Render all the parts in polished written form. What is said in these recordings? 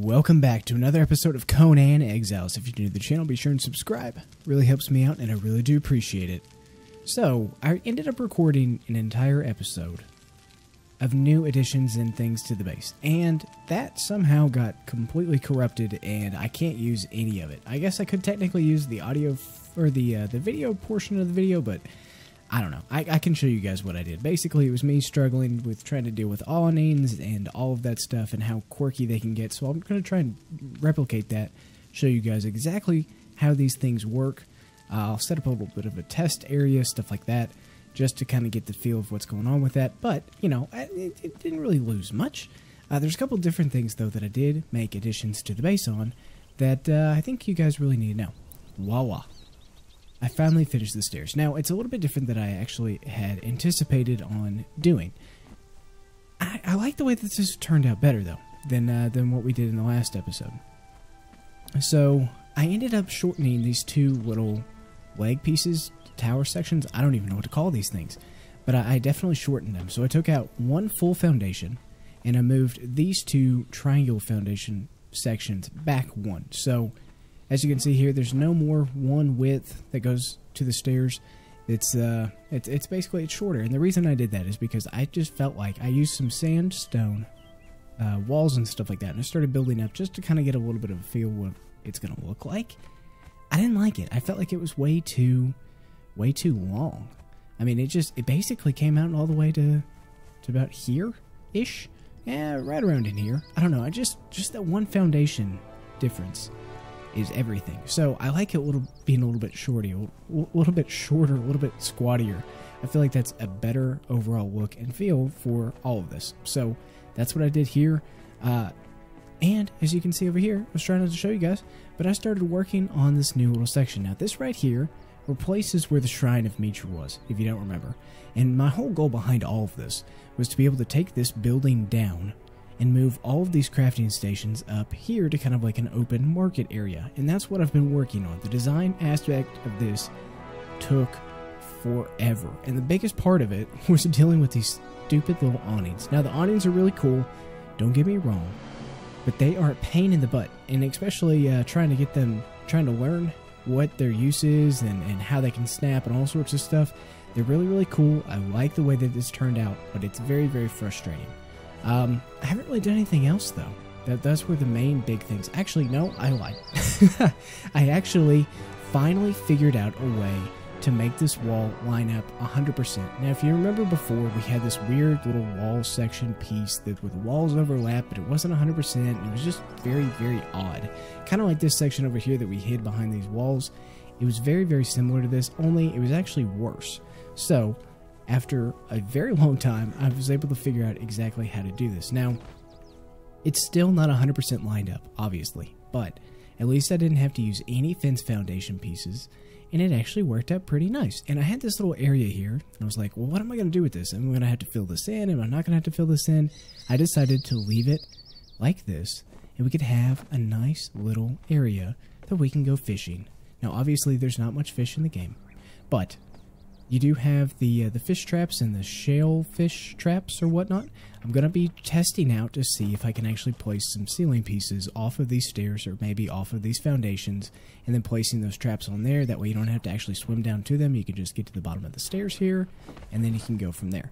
Welcome back to another episode of Conan Exiles. If you're new to the channel, be sure and subscribe. It really helps me out, and I really do appreciate it. So, I ended up recording an entire episode of new additions and things to the base, and that somehow got completely corrupted, and I can't use any of it. I guess I could technically use the audio or the video portion of the video, but I don't know. I can show you guys what I did. Basically, it was me struggling with trying to deal with awnings and all of that stuff and how quirky they can get. So I'm going to try and replicate that, show you guys exactly how these things work. I'll set up a little bit of a test area, stuff like that, just to kind of get the feel of what's going on with that. But, you know, it didn't really lose much. There's a couple different things, though, that I did make additions to the base on that I think you guys really need to know. Voila. I finally finished the stairs. Now, it's a little bit different than I actually had anticipated on doing. I like the way that this turned out better, though, than what we did in the last episode. So, I ended up shortening these two little leg pieces, tower sections. I don't even know what to call these things, but I definitely shortened them. So, I took out one full foundation, and I moved these two triangle foundation sections back one. So, as you can see here, there's no more one width that goes to the stairs. It's basically it's shorter, and the reason I did that is because I just felt like I used some sandstone walls and stuff like that, and I started building up just to kind of get a little bit of a feel of what it's gonna look like. I didn't like it. I felt like it was way too long. I mean, it basically came out all the way to about here-ish. Yeah, right around in here. I don't know. Just that one foundation difference is everything. So I like it being a little bit shorter, a little bit squattier. I feel like that's a better overall look and feel for all of this. So that's what I did here. And as you can see over here, I was trying not to show you guys, but I started working on this new little section. Now this right here replaces where the Shrine of Mitra was, if you don't remember. And my whole goal behind all of this was to be able to take this building down and move all of these crafting stations up here to kind of like an open market area. And that's what I've been working on. The design aspect of this took forever. And the biggest part of it was dealing with these stupid little awnings. Now the awnings are really cool, don't get me wrong, but they are a pain in the butt. And especially trying to learn what their use is and how they can snap and all sorts of stuff. They're really, really cool. I like the way that this turned out, but it's very, very frustrating. I haven't really done anything else, though. That's where the main big things... Actually, no, I lied. I actually finally figured out a way to make this wall line up 100%. Now, if you remember before, we had this weird little wall section piece that with the walls overlap, but it wasn't 100%, and it was just very, very odd. Kind of like this section over here that we hid behind these walls. It was very, very similar to this, only it was actually worse. So after a very long time, I was able to figure out exactly how to do this. Now, it's still not 100% lined up, obviously, but at least I didn't have to use any fence foundation pieces, and it actually worked out pretty nice. And I had this little area here, and I was like, well, what am I going to do with this? Am I going to have to fill this in? Am I not going to have to fill this in? I decided to leave it like this, and we could have a nice little area that we can go fishing. Now, obviously, there's not much fish in the game, but you do have the fish traps and the shell fish traps or whatnot. I'm going to be testing out to see if I can actually place some ceiling pieces off of these stairs or maybe off of these foundations and then placing those traps on there. That way you don't have to actually swim down to them. You can just get to the bottom of the stairs here and then you can go from there.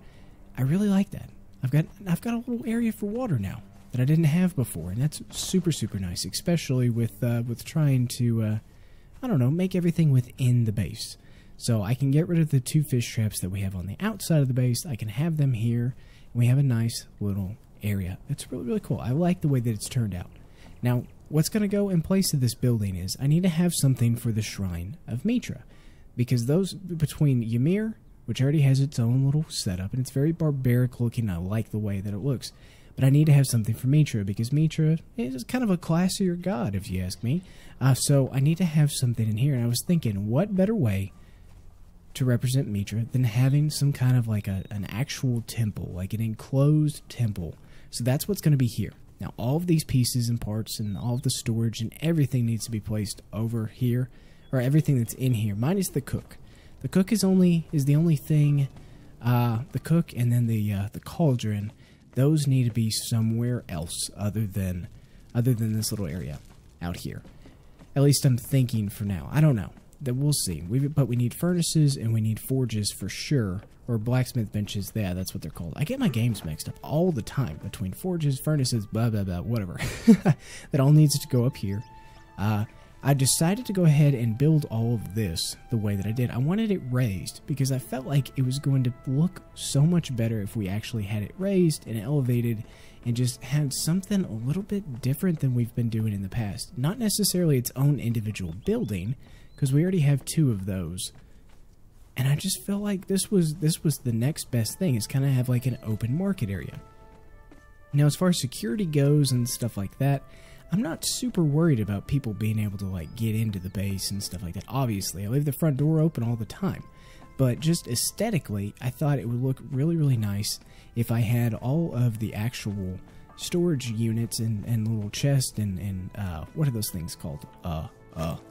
I really like that. I've got a little area for water now that I didn't have before, and that's super, super nice, especially with trying to, I don't know, make everything within the base. So I can get rid of the two fish traps that we have on the outside of the base. I can have them here, and we have a nice little area. It's really, really cool. I like the way that it's turned out. Now, what's going to go in place of this building is I need to have something for the Shrine of Mitra, because those between Ymir, which already has its own little setup, and it's very barbaric looking. I like the way that it looks. But I need to have something for Mitra, because Mitra is kind of a classier god, if you ask me. So I need to have something in here, and I was thinking, what better way to represent Mitra than having some kind of like an actual temple, like an enclosed temple. So that's what's going to be here. Now all of these pieces and parts and all of the storage and everything needs to be placed over here, or everything that's in here, minus the cook. The cook is the only thing, the cook and then the cauldron, those need to be somewhere else other than other than this little area out here. At least I'm thinking for now. I don't know. That we'll see. But we need furnaces and we need forges for sure. Or blacksmith benches. Yeah, that's what they're called. I get my games mixed up all the time between forges, furnaces, blah, blah, blah, whatever. That all needs to go up here. I decided to go ahead and build all of this the way that I did. I wanted it raised because I felt like it was going to look so much better if we actually had it raised and elevated and just had something a little bit different than we've been doing in the past. Not necessarily its own individual building, because we already have 2 of those. And I just felt like this was the next best thing, is kind of have like an open market area. Now, as far as security goes and stuff like that, I'm not super worried about people being able to like get into the base and stuff like that. Obviously, I leave the front door open all the time. But just aesthetically, I thought it would look really, really nice if I had all of the actual storage units and little chests and what are those things called? What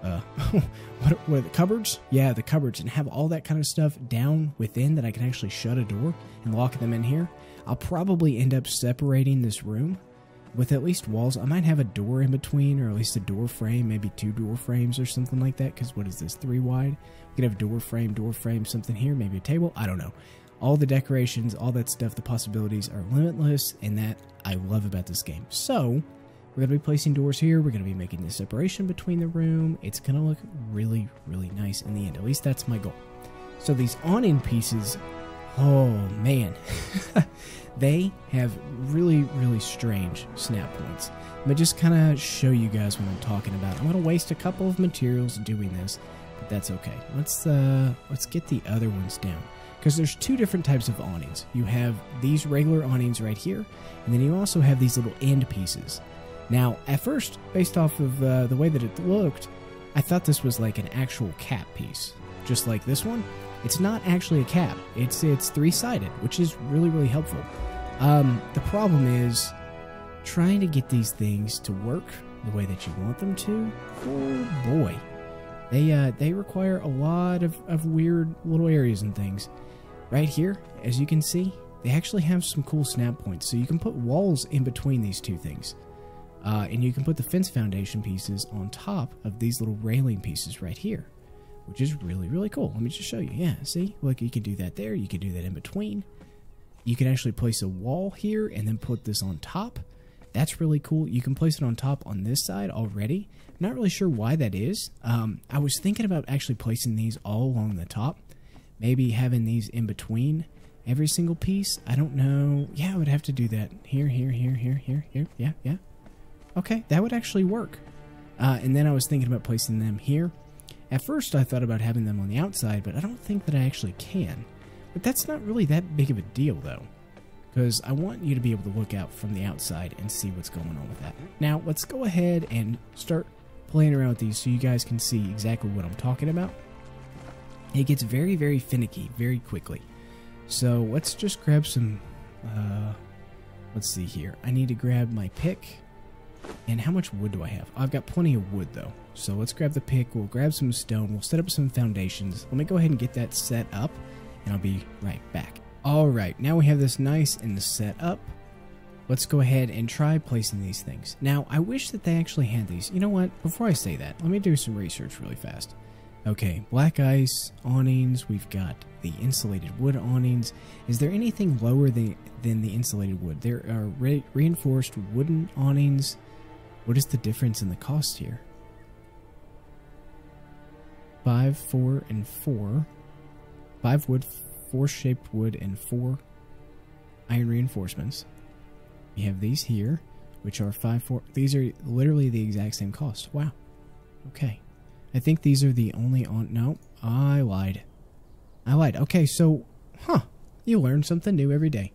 are the cupboards? Yeah, the cupboards, and have all that kind of stuff down within that I can actually shut a door and lock them in here. I'll probably end up separating this room with at least walls. I might have a door in between, or at least a door frame, maybe 2 door frames or something like that, because what is this, 3 wide? We could have door frame, something here, maybe a table, I don't know. All the decorations, all that stuff, the possibilities are limitless, and that I love about this game. So, we're going to be placing doors here, we're going to be making the separation between the room. It's going to look really, really nice in the end. At least that's my goal. So these awning pieces, oh man, they have really, really strange snap points. Let me just kind of show you guys what I'm talking about. I'm going to waste a couple of materials doing this, but that's okay. Let's get the other ones down, because there's 2 different types of awnings. You have these regular awnings right here, and then you also have these little end pieces. Now, at first, based off of the way that it looked, I thought this was like an actual cap piece, just like this one. It's not actually a cap. It's 3-sided, which is really, really helpful. The problem is trying to get these things to work the way that you want them to. Oh boy, they require a lot of weird little areas and things. Right here, as you can see, they actually have some cool snap points, so you can put walls in between these 2 things. And you can put the fence foundation pieces on top of these little railing pieces right here, which is really, really cool. Let me just show you. Yeah, see? Look, you can do that there. You can do that in between. You can actually place a wall here and then put this on top. That's really cool. You can place it on top on this side already. I'm not really sure why that is. I was thinking about actually placing these all along the top. Maybe having these in between every single piece. I don't know. Yeah, I would have to do that. Here. Yeah. Okay, that would actually work. And then I was thinking about placing them here. At first, I thought about having them on the outside, but I don't think that I actually can. But that's not really that big of a deal, though, because I want you to be able to look out from the outside and see what's going on with that. Now, let's go ahead and start playing around with these so you guys can see exactly what I'm talking about. It gets very, very finicky very quickly. So let's just grab some, let's see here. I need to grab my pick. And how much wood do I have? I've got plenty of wood, though. So let's grab the pick. We'll grab some stone. We'll set up some foundations. Let me go ahead and get that set up, and I'll be right back. Alright, now we have this nice and set up. Let's go ahead and try placing these things. Now, I wish that they actually had these. You know what? Before I say that, let me do some research really fast. Okay, black ice awnings. We've got the insulated wood awnings. Is there anything lower than the insulated wood? There are reinforced wooden awnings. What is the difference in the cost here? 5, 4, and 4. 5 wood, 4 shaped wood, and 4 iron reinforcements. We have these here, which are 5, 4. These are literally the exact same cost. Wow. Okay. I think these are the only no, I lied. Okay, so, you learn something new every day.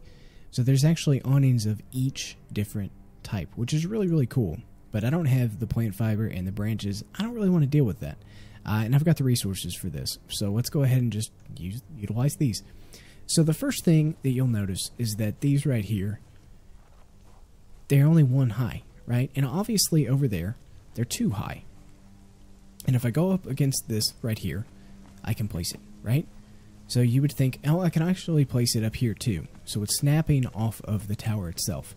So there's actually awnings of each different type, which is really, really cool. But I don't have the plant fiber and the branches. I don't really want to deal with that. And I've got the resources for this. So let's go ahead and just utilize these. So the first thing that you'll notice is that these right here, they're only 1 high, right? And obviously over there, they're 2 high. And if I go up against this right here, I can place it, right? So you would think, oh, I can actually place it up here too. So it's snapping off of the tower itself.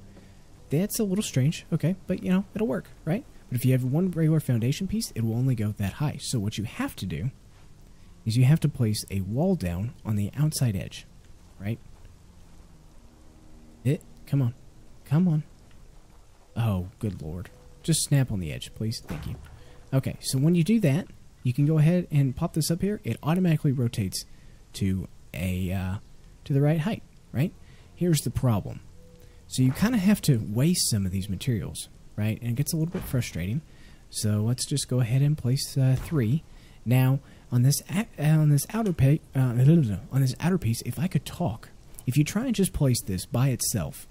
That's a little strange, okay, but you know, it'll work, right? But if you have one regular foundation piece, it will only go that high. So what you have to do is you have to place a wall down on the outside edge, right? Come on. Come on. Oh, good lord. Just snap on the edge, please. Thank you. Okay, so when you do that, you can go ahead and pop this up here. It automatically rotates to the right height, right? Here's the problem. So you kind of have to waste some of these materials, right? And it gets a little bit frustrating. So let's just go ahead and place 3. Now, on this outer piece, if I could talk, if you try and just place this by itself,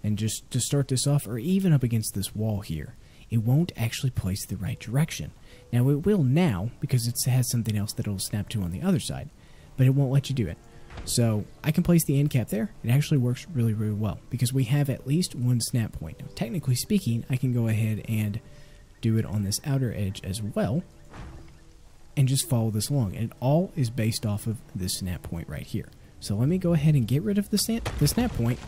and just to start this off, or even up against this wall here, it won't actually place the right direction. Now it will now, because it has something else that it'll snap to on the other side, but it won't let you do it. So I can place the end cap there. It actually works really, really well, because we have at least one snap point. Now, technically speaking, I can go ahead and do it on this outer edge as well, and just follow this along. And it all is based off of this snap point right here. So let me go ahead and get rid of the snap point.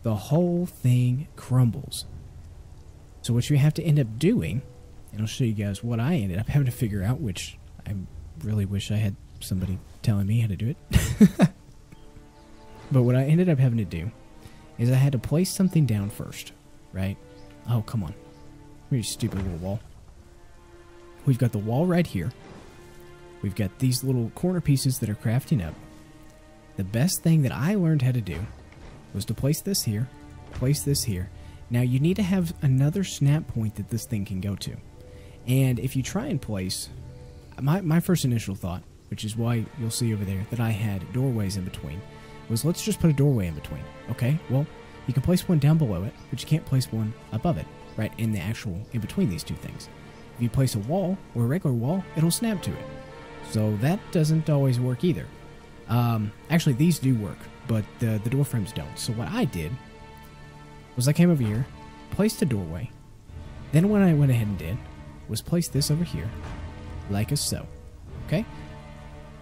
The whole thing crumbles. So what you have to end up doing, and I'll show you guys what I ended up having to figure out, which I really wish I had somebody telling me how to do it. But what I ended up having to do is I had to place something down first, right? Oh, come on. Really stupid little wall. We've got the wall right here. We've got these little corner pieces that are crafting up. The best thing that I learned how to do was to place this here, place this here. Now you need to have another snap point that this thing can go to. And if you try and place, my first initial thought, which is why you'll see over there that I had doorways in between, was let's just put a doorway in between. Okay, well, you can place one down below it, but you can't place one above it, right, in the actual, in between these two things. If you place a wall, or a regular wall, it'll snap to it. So that doesn't always work either. Actually, these do work, but the door frames don't. So what I did was I came over here, placed a doorway. Then what I went ahead and did was place this over here, like so. Okay?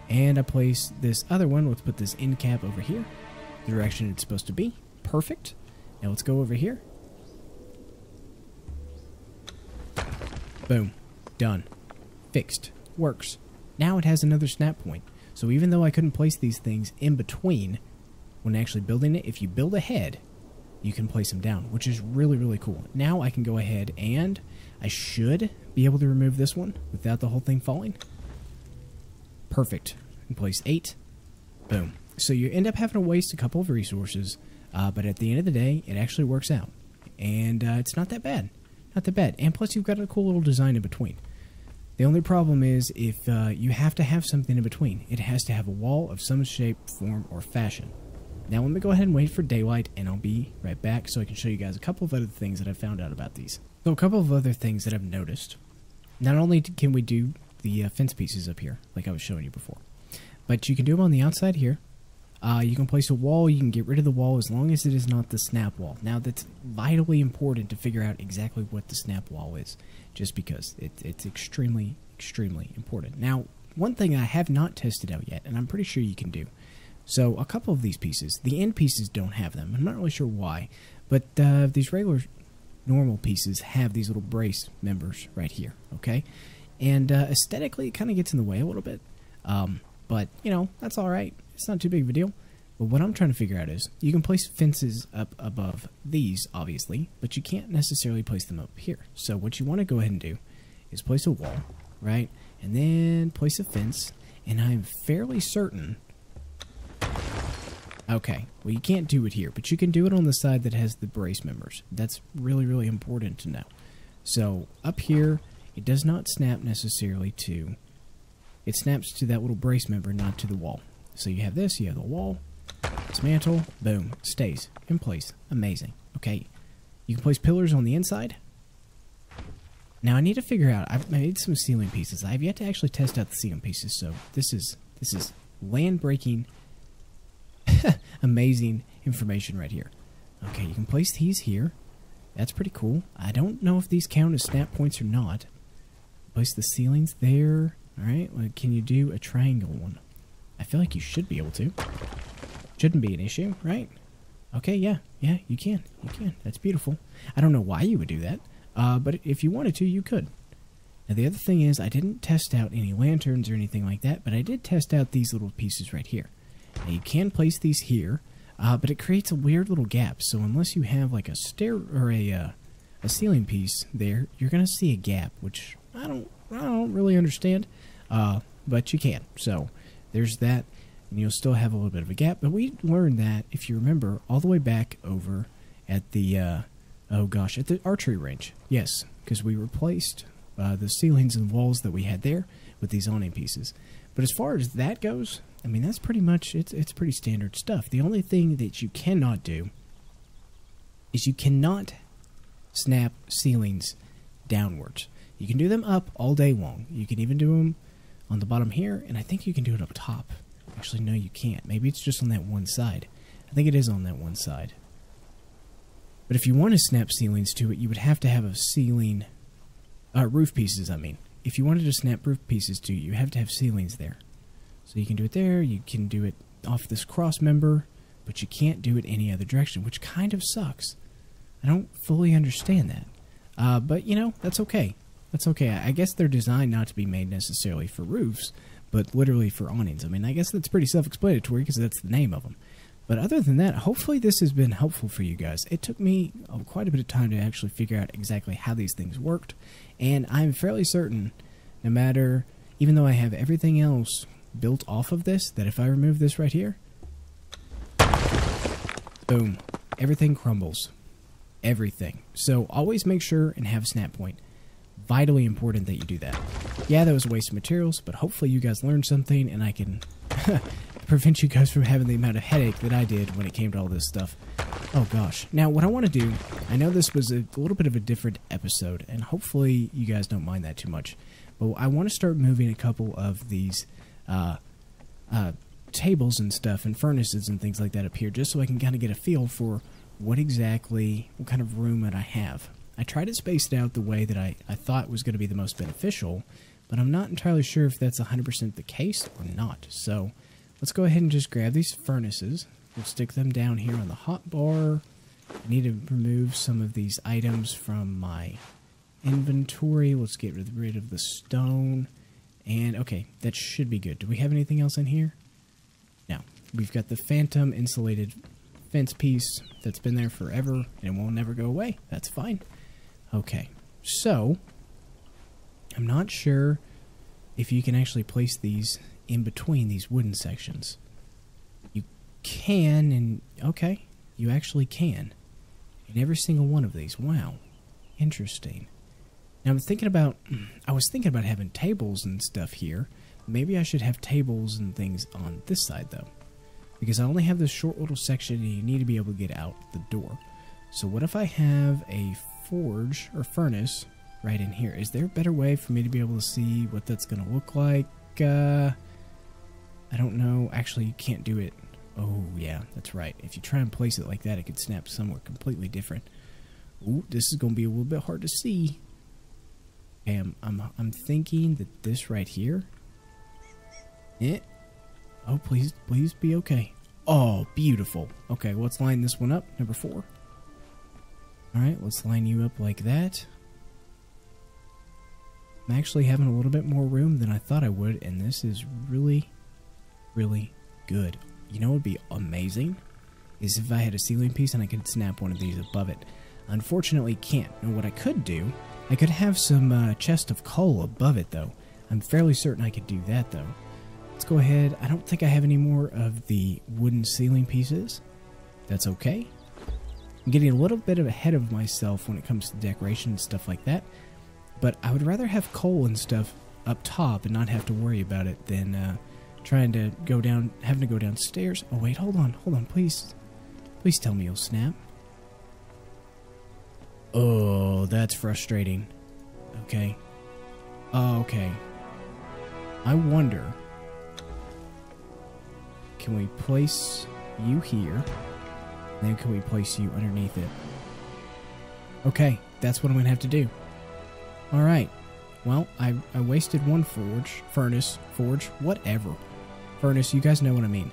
And I placed this other one. Let's put this end cap over here, the direction it's supposed to be. Perfect. Now let's go over here. Boom. Done. Fixed. Works. Now it has another snap point. So even though I couldn't place these things in between when actually building it, if you build ahead, you can place them down, which is really, really cool. Now I can go ahead and I should be able to remove this one without the whole thing falling. Perfect. And place 8. Boom. So you end up having to waste a couple of resources, but at the end of the day, it actually works out. And it's not that bad. Not that bad. And plus you've got a cool little design in between. The only problem is if you have to have something in between. It has to have a wall of some shape, form, or fashion. Now let me go ahead and wait for daylight, and I'll be right back so I can show you guys a couple of other things that I've found out about these. So a couple of other things that I've noticed. Not only can we do the fence pieces up here, like I was showing you before, but you can do them on the outside here. You can place a wall, you can get rid of the wall as long as it is not the snap wall. Now that's vitally important to figure out exactly what the snap wall is, just because it's extremely, extremely important. Now, one thing I have not tested out yet, and I'm pretty sure you can do. So a couple of these pieces, the end pieces don't have them. I'm not really sure why, but these regular normal pieces have these little brace members right here, okay? And aesthetically, it kind of gets in the way a little bit. But, you know, that's alright. It's not too big of a deal. But what I'm trying to figure out is, you can place fences up above these, obviously, but you can't necessarily place them up here. So what you want to go ahead and do is place a wall, right? And then place a fence, and I'm fairly certain... Okay, well you can't do it here, but you can do it on the side that has the brace members. That's really, really important to know. So, up here, it does not snap necessarily to... It snaps to that little brace member, not to the wall. So you have this, you have the wall, dismantle, boom, stays in place. Amazing. Okay, you can place pillars on the inside. Now I need to figure out, I've made some ceiling pieces. I have yet to actually test out the ceiling pieces, so this is land-breaking, amazing information right here. Okay, you can place these here. That's pretty cool. I don't know if these count as snap points or not. Place the ceilings there. Alright, well, can you do a triangle one? I feel like you should be able to. Shouldn't be an issue, right? Okay, yeah, you can. You can. That's beautiful. I don't know why you would do that, but if you wanted to, you could. Now, the other thing is, I didn't test out any lanterns or anything like that, but I did test out these little pieces right here. Now, you can place these here, but it creates a weird little gap. So unless you have like a stair or a ceiling piece there, you're gonna see a gap, which I don't really understand, but you can. So there's that, and you'll still have a little bit of a gap. But we learned that, if you remember, all the way back over at the at the archery range. Yes, because we replaced the ceilings and walls that we had there with these awning pieces. But as far as that goes, I mean, that's pretty much, it's pretty standard stuff. The only thing that you cannot do is you cannot snap ceilings downwards. You can do them up all day long. You can even do them on the bottom here, and I think you can do it up top. Actually, no, you can't. Maybe it's just on that one side. I think it is on that one side. But if you want to snap ceilings to it, you would have to have a ceiling... roof pieces, I mean. If you wanted to snap roof pieces to you have to have ceilings there. So you can do it there, you can do it off this cross member, but you can't do it any other direction, which kind of sucks. I don't fully understand that. But, you know, that's okay. That's okay. I guess they're designed not to be made necessarily for roofs, but literally for awnings. I mean, I guess that's pretty self-explanatory because that's the name of them. But other than that, hopefully this has been helpful for you guys. It took me quite a bit of time to actually figure out exactly how these things worked. And I'm fairly certain, no matter, even though I have everything else built off of this, that if I remove this right here, boom, everything crumbles. Everything. So always make sure and have a snap point. Vitally important that you do that. Yeah, that was a waste of materials, but hopefully you guys learned something and I can prevent you guys from having the amount of headache that I did when it came to all this stuff. Oh gosh. Now what I want to do, I know this was a little bit of a different episode, and hopefully you guys don't mind that too much, but I want to start moving a couple of these tables and stuff and furnaces and things like that up here, just so I can kind of get a feel for what kind of room that I have. I tried to space it out the way that I thought was going to be the most beneficial, but I'm not entirely sure if that's 100% the case or not. So let's go ahead and just grab these furnaces. We'll stick them down here on the hot bar. I need to remove some of these items from my inventory. Let's get rid of the stone. And okay, that should be good. Do we have anything else in here? No. We've got the phantom insulated fence piece that's been there forever and will never go away. That's fine. Okay, so I'm not sure if you can actually place these in between these wooden sections. You can, and okay, you actually can in every single one of these. Wow, interesting. Now I was thinking about having tables and stuff here. Maybe I should have tables and things on this side though, because I only have this short little section and you need to be able to get out the door. So what if I have a forge or furnace right in here? Is there a better way for me to be able to see what that's going to look like? I don't know. Actually, you can't do it. Oh, yeah, that's right. If you try and place it like that, it could snap somewhere completely different. Ooh, this is going to be a little bit hard to see. Okay, I'm thinking that this right here. Oh, please be okay. Oh, beautiful. Okay, let's line this one up. Number 4. Alright, let's line you up like that. I'm actually having a little bit more room than I thought I would, and this is really, really good. You know what would be amazing? Is if I had a ceiling piece and I could snap one of these above it. Unfortunately, can't. Now, what I could do, I could have some chest of coal above it, though. I'm fairly certain I could do that, though. Let's go ahead. I don't think I have any more of the wooden ceiling pieces. That's okay. I'm getting a little bit ahead of myself when it comes to decoration and stuff like that. But I would rather have coal and stuff up top and not have to worry about it than having to go downstairs. Oh wait, hold on, please tell me you'll snap. Oh, that's frustrating. Okay. Okay. I wonder, can we place you here? Then can we place you underneath it? Okay, that's what I'm going to have to do. Alright. Well, I wasted one forge, whatever. Furnace, you guys know what I mean.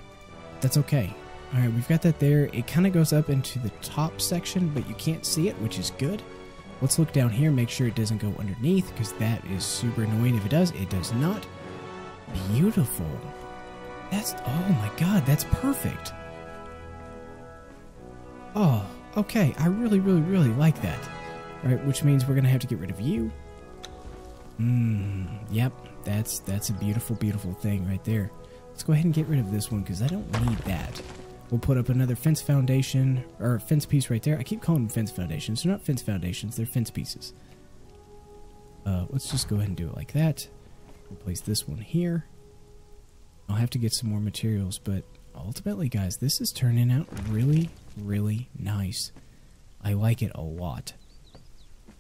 That's okay. Alright, we've got that there. It kind of goes up into the top section, but you can't see it, which is good. Let's look down here, make sure it doesn't go underneath, because that is super annoying if it does. It does not. Beautiful. That's, oh my god, that's perfect. Oh, okay, I really, really, really like that. Alright, which means we're going to have to get rid of you. Yep, that's a beautiful, beautiful thing right there. Let's go ahead and get rid of this one, because I don't need that. We'll put up another fence foundation, or fence piece right there. I keep calling them fence foundations. They're not fence foundations, they're fence pieces. Let's just go ahead and do it like that. We'll place this one here. I'll have to get some more materials, but ultimately, guys, this is turning out really, really nice. I like it a lot.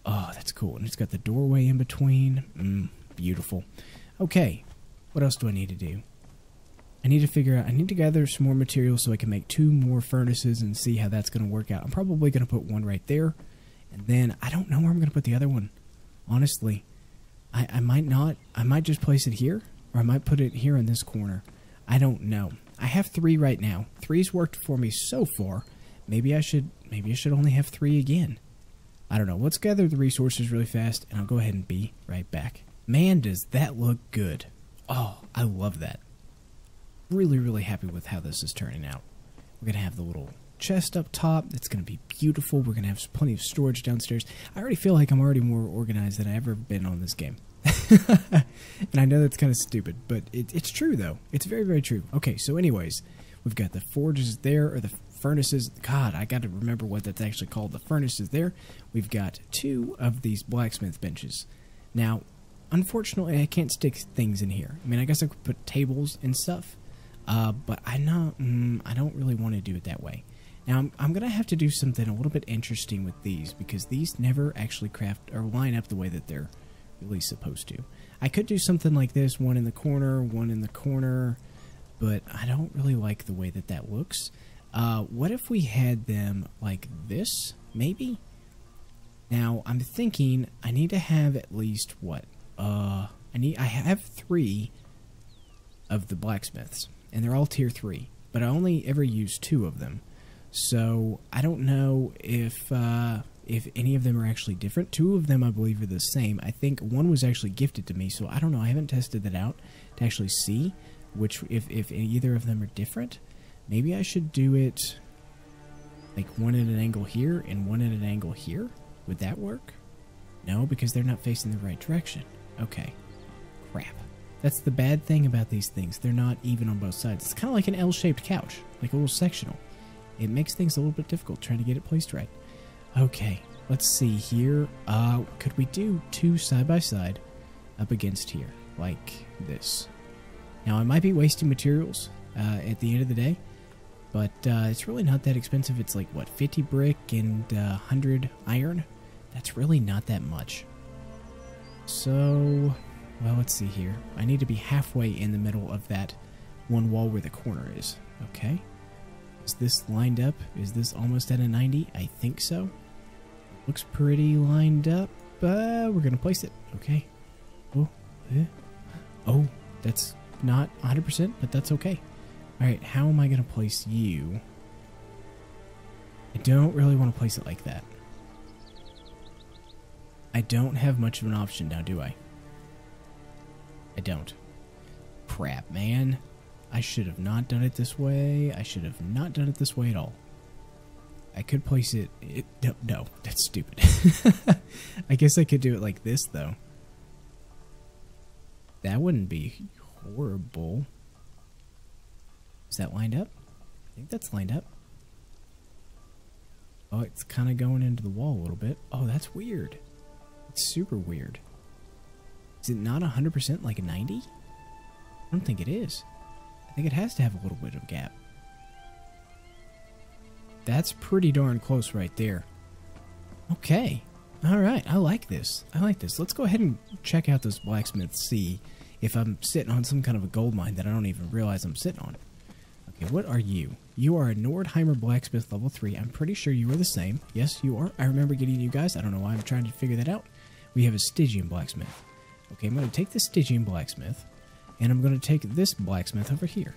Oh, that's cool. And it's got the doorway in between. Beautiful. Okay, what else do I need to do? I need to figure out, I need to gather some more materials so I can make 2 more furnaces and see how that's going to work out. I'm probably going to put one right there, and then I don't know where I'm going to put the other one. Honestly, I might not. I might just place it here, or I might put it here in this corner. I don't know. I have 3 right now. 3's worked for me so far. Maybe I should only have 3 again. I don't know. Let's gather the resources really fast, and I'll go ahead and be right back. Man, does that look good. Oh, I love that. Really, really happy with how this is turning out. We're going to have the little chest up top. It's going to be beautiful. We're going to have plenty of storage downstairs. I already feel like I'm already more organized than I've ever been on this game. And I know that's kind of stupid, but it's true, though. It's very, very true. Okay, so anyways, we've got the forges there, or the furnaces. God, I got to remember what that's actually called. The furnaces there. We've got 2 of these blacksmith benches. Now, unfortunately, I can't stick things in here. I mean, I guess I could put tables and stuff. But I don't really want to do it that way. Now, I'm going to have to do something a little bit interesting with these, because these never actually craft or line up the way that they're really supposed to. I could do something like this, one in the corner, but I don't really like the way that that looks. What if we had them like this, maybe? Now, I'm thinking I need to have at least, what? I have 3 of the blacksmiths. And they're all tier 3, but I only ever use 2 of them. So I don't know if any of them are actually different. 2 of them, I believe, are the same. I think one was actually gifted to me, so I don't know. I haven't tested that out to actually see which if either of them are different. Maybe I should do it like one at an angle here and one at an angle here. Would that work? No, because they're not facing the right direction. Okay. Crap. That's the bad thing about these things. They're not even on both sides. It's kind of like an L-shaped couch, like a little sectional. It makes things a little bit difficult trying to get it placed right. Okay, let's see here. Could we do 2 side by side up against here, like this? Now, I might be wasting materials at the end of the day, but it's really not that expensive. It's like, what, 50 brick and 100 iron? That's really not that much. So, well, let's see here. I need to be halfway in the middle of that one wall where the corner is. Okay. Is this lined up? Is this almost at a 90? I think so. Looks pretty lined up. We're going to place it. Okay. Oh, oh, that's not 100%, but that's okay. Alright, how am I going to place you? I don't really want to place it like that. I don't have much of an option now, do I? I don't. Crap, man. I should have not done it this way. I should have not done it this way at all. I could place it... No, that's stupid. I guess I could do it like this, though. That wouldn't be horrible. Is that lined up? I think that's lined up. Oh, it's kind of going into the wall a little bit. Oh, that's weird. It's super weird. Is it not 100% like a 90? I don't think it is. I think it has to have a little bit of gap. That's pretty darn close right there. Okay. Alright, I like this. I like this. Let's go ahead and check out this blacksmith, see if I'm sitting on some kind of a gold mine that I don't even realize I'm sitting on. Okay, what are you? You are a Nordheimer blacksmith level 3. I'm pretty sure you are the same. Yes, you are. I remember getting you guys. I don't know why I'm trying to figure that out. We have a Stygian blacksmith. Okay, I'm going to take the Stygian blacksmith, and I'm going to take this blacksmith over here.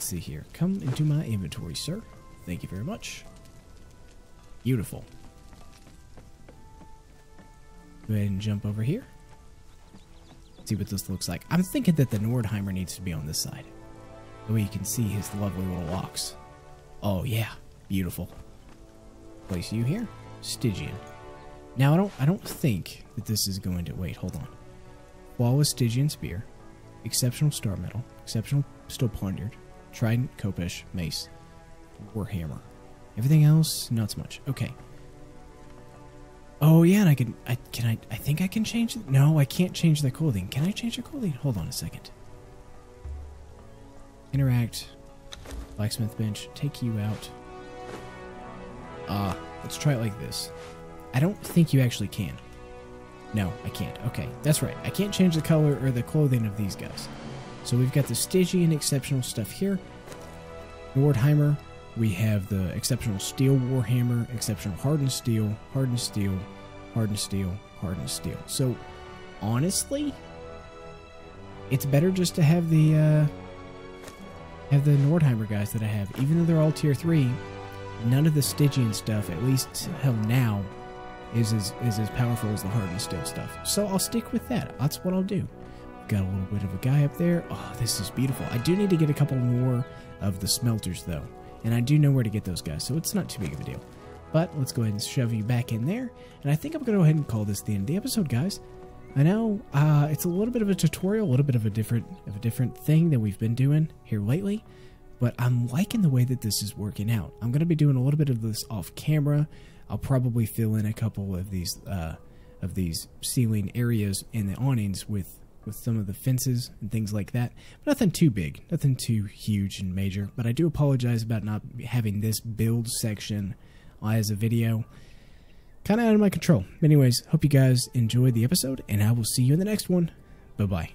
Let's see here. Come into my inventory, sir. Thank you very much. Beautiful. Go ahead and jump over here. See what this looks like. I'm thinking that the Nordheimer needs to be on this side. That way you can see his lovely little locks. Oh yeah, beautiful. Place you here. Stygian. Now I don't think that this is going to wait, hold on. Flawless Stygian spear. Exceptional star metal. Exceptional steel poniard. Trident, Kopish, mace. Warhammer. Everything else, not so much. Okay. Oh yeah, and I think I can change it. No, I can't change the clothing. Can I change the clothing? Hold on a second. Interact. Blacksmith bench. Take you out. Let's try it like this. I don't think you actually can. No, I can't. Okay, that's right. I can't change the color or the clothing of these guys. So we've got the Stygian exceptional stuff here. Nordheimer. We have the exceptional steel Warhammer, exceptional hardened steel, hardened steel, hardened steel, hardened steel. So, honestly, it's better just to have the Nordheimer guys that I have. Even though they're all tier 3, none of the Stygian stuff, at least hell now, is as powerful as the hardened steel stuff. So I'll stick with that. That's what I'll do. Got a little bit of a guy up there. Oh, this is beautiful. I do need to get a couple more of the smelters, though. And I do know where to get those guys, so it's not too big of a deal. But let's go ahead and shove you back in there. And I think I'm going to go ahead and call this the end of the episode, guys. I know it's a little bit of a tutorial, a little bit of a different thing that we've been doing here lately. But I'm liking the way that this is working out. I'm going to be doing a little bit of this off camera. I'll probably fill in a couple of these ceiling areas in the awnings with some of the fences and things like that. But nothing too big, nothing too huge and major. But I do apologize about not having this build section as a video. Kind of out of my control. Anyways, hope you guys enjoyed the episode, and I will see you in the next one. Bye-bye.